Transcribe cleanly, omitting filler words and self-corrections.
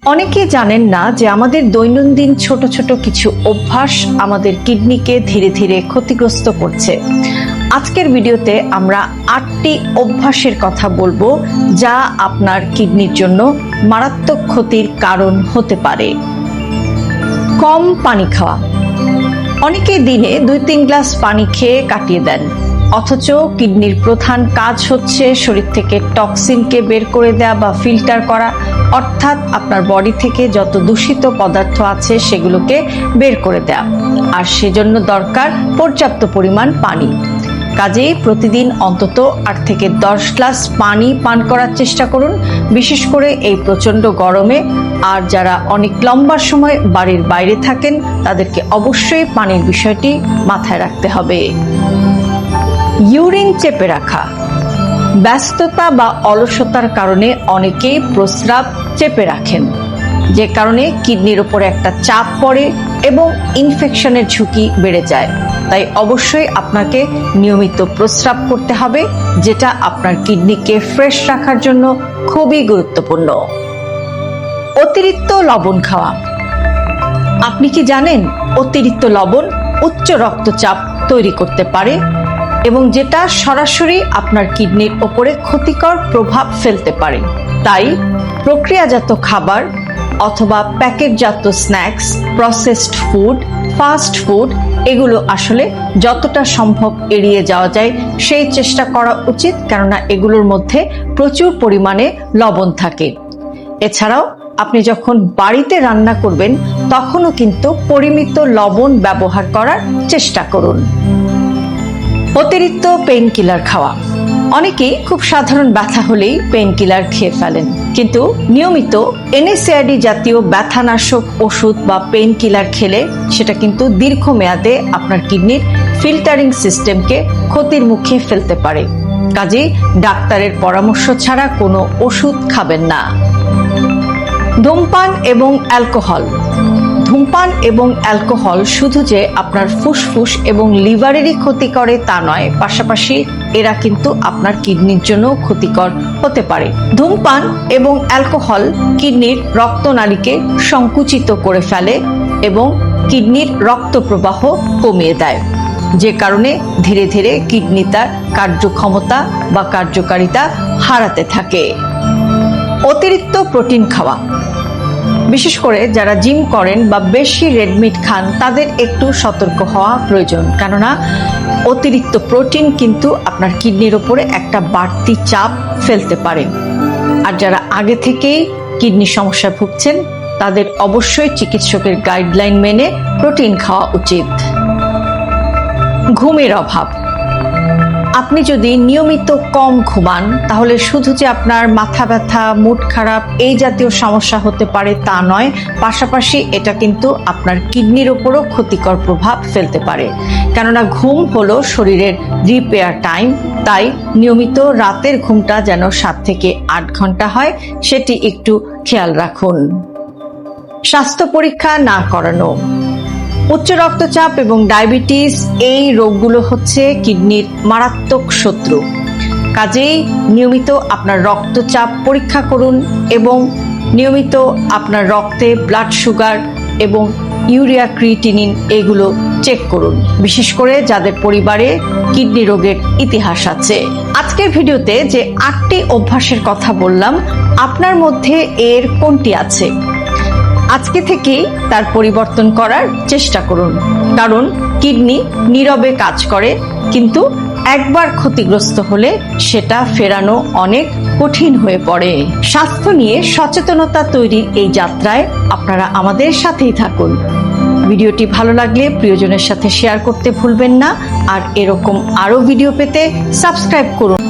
অনেকেই জানেন না যে আমাদের দৈনন্দিন ছোট ছোট কিছু অভ্যাস আমাদের কিডনিকে ধীরে ধীরে ক্ষতিগ্রস্ত করছে। আজকের ভিডিওতে আমরা 8টি অভ্যাসের কথা বলবো যা আপনার কিডনির জন্য মারাত্মক ক্ষতির কারণ হতে পারে। কম পানি খাওয়া। অনেকেই দিনে 2-3 গ্লাস পানি খেয়ে কাটিয়ে দেন, অথচ কিডনির প্রধান কাজ হচ্ছে শরীর থেকে টক্সিনকে বের করে দেয়া বা ফিল্টার করা, অর্থাৎ আপনার বডি থেকে যত দূষিত পদার্থ আছে সেগুলোকে বের করে দেয়া, আর সেজন্য দরকার পর্যাপ্ত পরিমাণ পানি। কাজেই প্রতিদিন অন্তত 8 থেকে 10 গ্লাস পানি পান করার চেষ্টা করুন, বিশেষ করে এই প্রচণ্ড গরমে। আর যারা অনেক লম্বা সময় বাড়ির বাইরে থাকেন তাদেরকে অবশ্যই পানির বিষয়টি মাথায় রাখতে হবে। ইউরিন চেপে রাখা। ব্যস্ততা বা অলসতার কারণে অনেকেই প্রস্রাব চেপে রাখেন, যে কারণে কিডনির উপরে একটা চাপ পড়ে এবং ইনফেকশনের ঝুঁকি বেড়ে যায়। তাই অবশ্যই আপনাকে নিয়মিত প্রস্রাব করতে হবে, যেটা আপনার কিডনিকে ফ্রেশ রাখার জন্য খুবই গুরুত্বপূর্ণ। অতিরিক্ত লবণ খাওয়া। আপনি কি জানেন অতিরিক্ত লবণ উচ্চ রক্তচাপ তৈরি করতে পারে এবং যেটা সরাসরি আপনার কিডনির ওপরে ক্ষতিকর প্রভাব ফেলতে পারে। তাই প্রক্রিয়াজাত খাবার অথবা প্যাকেটজাত snacks, processed food, fast food এগুলো আসলে যতটা সম্ভব এড়িয়ে যাওয়া যায় সেই চেষ্টা করা উচিত, কেননা এগুলোর মধ্যে প্রচুর পরিমাণে লবণ থাকে। এছাড়াও আপনি যখন বাড়িতে রান্না করবেন তখনও কিন্তু পরিমিত লবণ ব্যবহার করার চেষ্টা করুন। অতিরিক্ত পেইন কিলার খাওয়া। অনেকেই খুব সাধারণ ব্যথা হলেই পেইন কিলার খেয়ে ফেলেন, কিন্তু নিয়মিত NSAID জাতীয় ব্যথানাশক ওষুধ বা পেইন কিলার খেলে সেটা কিন্তু দীর্ঘমেয়াদে আপনার কিডনির ফিল্টারিং সিস্টেমকে ক্ষতির মুখে ফেলতে পারে। কাজেই ডাক্তারের পরামর্শ ছাড়া কোনো ওষুধ খাবেন না। ধূমপান এবং অ্যালকোহল। ধূমপান এবং অ্যালকোহল শুধু যে আপনার ফুসফুস এবং লিভারেরই ক্ষতি করে তা নয়, পাশাপাশি এরা কিন্তু আপনার কিডনির জন্য ক্ষতিকর হতে পারে। ধূমপান এবং অ্যালকোহল কিডনির রক্তনালীকে সংকুচিত করে ফেলে এবং কিডনির রক্ত প্রবাহ কমিয়ে দেয়, যে কারণে ধীরে ধীরে কিডনি তার কার্যক্ষমতা বা কার্যকারিতা হারাতে থাকে। অতিরিক্ত প্রোটিন খাওয়া। বিশেষ করে যারা জিম করেন বা বেশি রেড মিট খান তাদের একটু সতর্ক হওয়া প্রয়োজন, কেননা অতিরিক্ত প্রোটিন কিন্তু আপনার কিডনির উপরে একটা বাড়তি চাপ ফেলতে পারে। আর যারা আগে থেকেই কিডনি সমস্যায় ভুগছেন তাদের অবশ্যই চিকিৎসকের গাইডলাইন মেনে প্রোটিন খাওয়া উচিত। ঘুমের অভাব। আপনি যদি নিয়মিত কম ঘুমান তাহলে শুধু যে আপনার মাথা ব্যথা, মুড খারাপ এই জাতীয় সমস্যা হতে পারে তা নয়, পাশাপাশি এটা কিন্তু আপনার কিডনির উপরও ক্ষতিকর প্রভাব ফেলতে পারে, কেননা ঘুম হলো শরীরের রিপেয়ার টাইম। তাই নিয়মিত রাতের ঘুমটা যেন 7 থেকে 8 ঘন্টা হয় সেটি একটু খেয়াল রাখুন। স্বাস্থ্য পরীক্ষা না করানো। উচ্চ রক্তচাপ এবং ডায়াবেটিস এই রোগগুলো হচ্ছে কিডনির মারাত্মক শত্রু। কাজেই নিয়মিত আপনার রক্তচাপ পরীক্ষা করুন এবং নিয়মিত আপনার রক্তে ব্লাড সুগার এবং ইউরিয়া ক্রিয়েটিনিন এগুলো চেক করুন, বিশেষ করে যাদের পরিবারে কিডনি রোগের ইতিহাস আছে। আজকের ভিডিওতে যে 8টি অভ্যাসের কথা বললাম, আপনার মধ্যে এর কোনটি আছে? আজকে থেকেই তার পরিবর্তন করার চেষ্টা করুন, কারণ কিডনি নীরবে কাজ করে, কিন্তু একবার ক্ষতিগ্রস্ত হলে সেটা ফেরানো অনেক কঠিন হয়ে পড়ে। স্বাস্থ্য নিয়ে সচেতনতা তৈরির এই যাত্রায় আপনারা আমাদের সাথেই থাকুন। ভিডিওটি ভালো লাগলে প্রিয়জনের সাথে শেয়ার করতে ভুলবেন না, আর এরকম আরো ভিডিও পেতে সাবস্ক্রাইব করুন।